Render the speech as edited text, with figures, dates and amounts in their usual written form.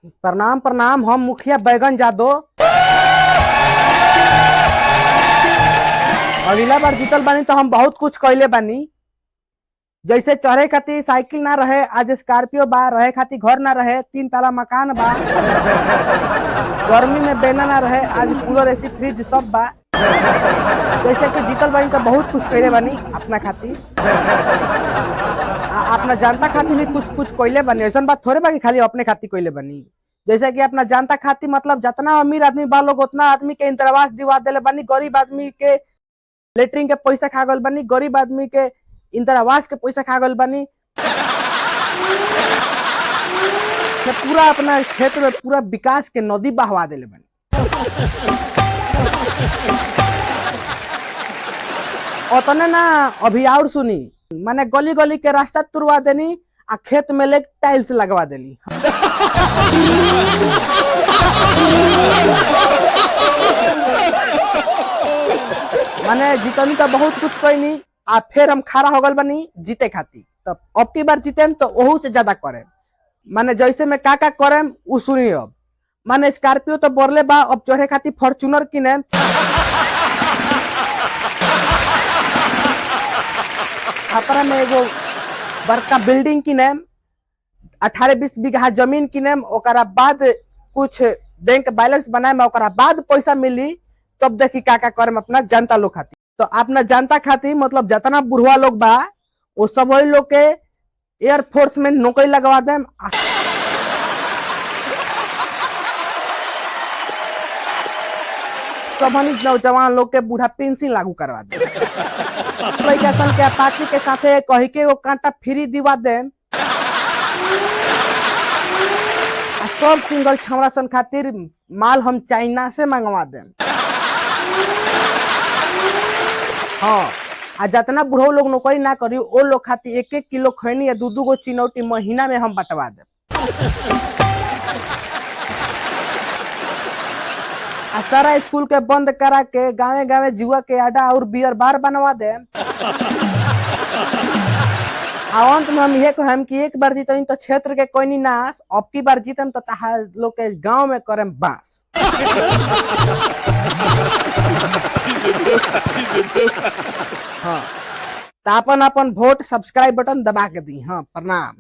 प्रणाम प्रणाम, हम मुखिया बैगन जादो। अगला बार जीतल बानी तो हम बहुत कुछ कैले बानी। जैसे चढ़े खातिर साइकिल ना रहे, आज स्कॉर्पियो बा। रहे खातिर घर ना रहे, 3 ताला मकान बा। गर्मी में बेना ना रहे, आज कूलर एसी फ्रिज सब बा। जैसे कि जीतल बानी तो बहुत कुछ कैले बानी अपना खातिर। अपना जनता खातिर भी कुछ कुछ कैले बानी। ऐसा बात थोड़े बा कि खाली अपने खातिर कैले बानी। जैसे कि अपना जनता खातिर मतलब जितना अमीर आदमी बा लोग उतना आदमी के इंदिरा दिवा देले बानी। गरीब आदमी के लेटरिन के पैसा खा गल बानी, गरीब आदमी के इंदिरा आवास के पैसा खा गल बानी। पूरा अपना क्षेत्र में पूरा विकास के नदी बहवा देले बानी। उतने ना, अभी और सुनी, माने गली गली के रास्ता तुरवा देनी आ खेत में ले टाइल्स लगवा देनी। माने जीतनी तो बहुत कुछ कोई नहीं। आ फिर हम खड़ा हो गल बनी जीते खाती। तब अब की बार जीते तो ओहू से ज्यादा करे। माने जैसे में का करे उ सुनी। अब माने स्कॉर्पियो तो बोरले बा, अब चढ़े खाती फॉर्च्यूनर किने। छपरा में एगो बड़का बिल्डिंग किने, 18-20 बीघा जमीन किने। ओकरा बाद कुछ बैंक बैलेंस बनाए, ओकरा बाद पैसा मिली तब देखी का करे अपना जनता लोग खातिर। तो अपना जनता खातिर मतलब जितना बुढ़वा लोग बा वो सब वही लोग के एयरफोर्स में नौकरी लगवा दे। सब नौजवान लोग के बूढ़ा पेंशन लागू करवा दे। के अपाची के साथे कही के वो कांटा फ्री दिवा दे। सब सिंगल छमड़ा सन खातिर माल हम चाइना से मंगवा दे। हाँ, आ जितना बुढ़ो लोग नौकरी ना करी वो लोग खातिर 1-1 किलो खैनी या 2-2 गो चिनौटी महीना में हम बंटवा दे। आ सारा स्कूल के बंद करा के गाँव गाँव जुआ के अड्डा और बियर बार बनवा दे। अंत में हम ये कहम कि एक बार जीतन तो क्षेत्र के कोई नहीं नाश, अब की बार जीतम तो तहार लोग के गांव में करम बास। हाँ, तो अपन वोट सब्सक्राइब बटन दबा के दी। हाँ, प्रणाम।